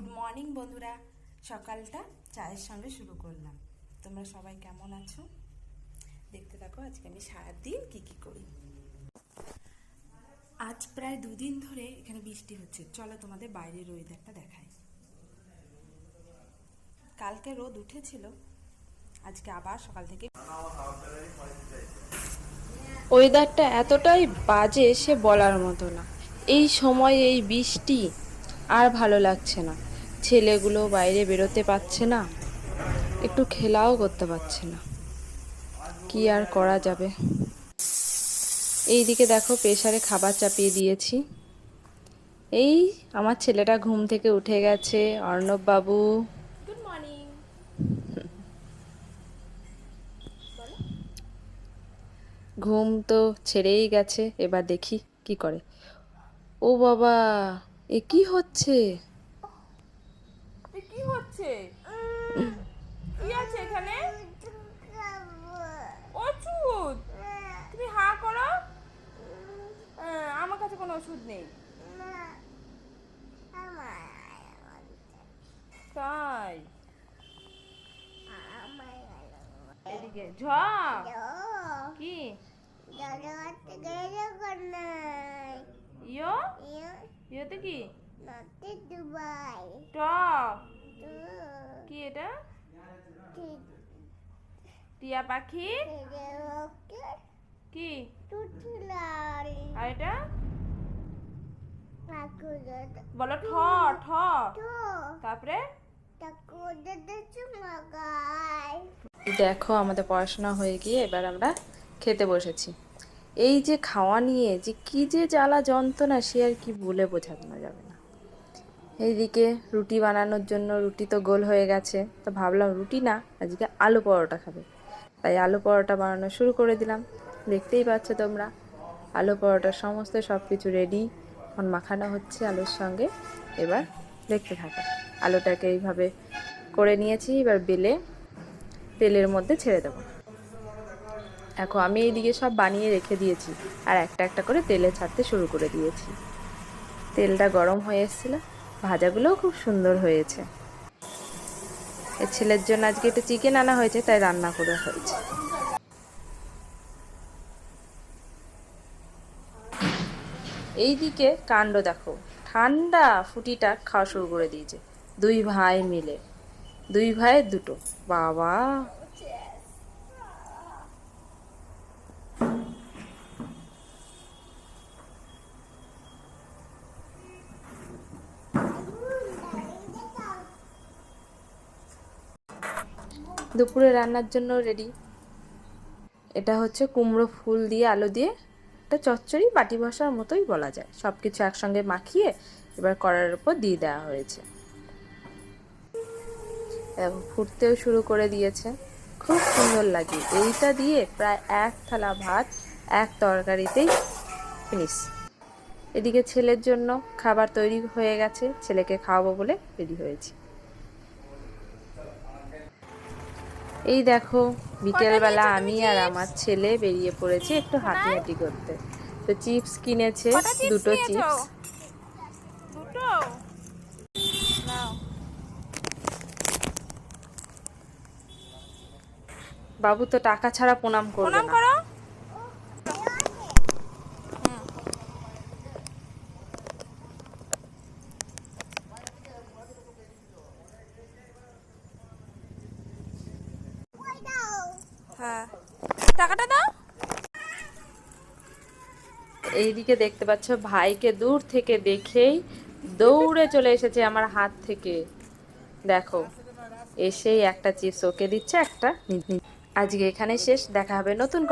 Good morning বন্ধুরা। সকালটা চায়ের সঙ্গে শুরু করলাম। তোমরা সবাই কেমন আছো? দেখতে থাকো আজকে আমি সারাদিন কি করি। আজ প্রায় দুদিন ধরে এখানে বৃষ্টি হচ্ছে। চলো তোমাদের বাইরের ওয়েদারটা দেখাই। কালকে রোদ উঠেছিল, আজকে আবার সকাল থেকে ওয়েদারটা এতটাই বাজে সে বলার মতো না। এই সময় এই বৃষ্টি আর ভালো লাগছে না। ছেলেগুলো বাইরে বেরোতে পারছে না, একটু খেলাও করতে পারছে না। কি আর করা যাবে। এইদিকে দেখো প্রেসারে খাবার চাপিয়ে দিয়েছি। এই আমার ছেলেটা ঘুম থেকে উঠে গেছে, অর্ণব বাবু। Good morning. ঘুম তো ছেড়েই গেছে, এবার দেখি কি করে। ও বাবা, এ কি হচ্ছে? কি হচ্ছে? কি আছে এখানে? ওষুধ? তুমি হা করো। আমার কাছে কোনো ওষুধ নেই। তাই এদিকে ঝ কি ইয়ো ইয়োতে কি ট কি এটা? টিয়া পাখি কি? আর এটা বলো ঠ ঠ। তারপরে দেখো আমাদের পড়াশোনা হয়ে গিয়ে এবার আমরা খেতে বসেছি। এই যে খাওয়া নিয়ে যে কি যে জ্বালা যন্ত্রণা, সে আর কি বলে বোঝানো যাবে না। এইদিকে রুটি বানানোর জন্য, রুটি তো গোল হয়ে গেছে, তো ভাবলাম রুটি না, আজকে আলু পরোটা খাবে। তাই আলু পরোটা বানানো শুরু করে দিলাম। দেখতেই পাচ্ছ তোমরা, আলু পরোটার সমস্ত সব কিছু রেডি, এখন মাখানো হচ্ছে আলুর সঙ্গে। এবার দেখতে থাকো। আলুটাকে এইভাবে করে নিয়েছি, এবার বেলে তেলের মধ্যে ছেড়ে দেবো। দেখো আমি এইদিকে সব বানিয়ে রেখে দিয়েছি, আর একটা একটা করে তেলে ছাড়তে শুরু করে দিয়েছি। তেলটা গরম হয়ে এসেছিল, ভাজাগুলোও খুব সুন্দর হয়েছে। এর ছেলের জন্য আজকে একটু চিকেন আনা হয়েছে, তাই রান্না করে হয়েছে। এইদিকে কাণ্ড দেখো, ঠান্ডা ফুটিটা খাওয়া শুরু করে দিয়েছে দুই ভাই মিলে। দুই ভাইয়ের দুটো, বাবা। দুপুরে রান্নার জন্য রেডি। এটা হচ্ছে কুমড়ো ফুল দিয়ে আলু দিয়ে একটা চচ্চড়ি, বাটি বসার মতোই বলা যায়। সব কিছু একসঙ্গে মাখিয়ে এবার কড়াইয়ের উপর দিয়ে দেওয়া হয়েছে। ফুটতেও শুরু করে দিয়েছে, খুব সুন্দর লাগে। এইটা দিয়ে প্রায় এক থালা ভাত এক তরকারিতেই ফিনিশ। এদিকে ছেলের জন্য খাবার তৈরি হয়ে গেছে, ছেলেকে খাওয়াবো বলে রেডি হয়েছি। এই দেখো বিকেলবেলা আমি আর আমার ছেলে বেরিয়ে পড়েছি একটু হাঁটাহাঁটি করতে। তো চিপস কিনেছে, দুটো চিপস। দুটো নাও। বাবু তো টাকা ছাড়া প্রণাম করবে না। করো। হ্যাঁ, টাকাটা দাও। এইদিকে দেখতে পাচ্ছ ভাইকে দূর থেকে দেখেই দৌড়ে চলে এসেছে আমার হাত থেকে। দেখো, এসেই একটা চিপস ওকে দিচ্ছে, একটা আজকে এখানে শেষ। দেখা হবে নতুন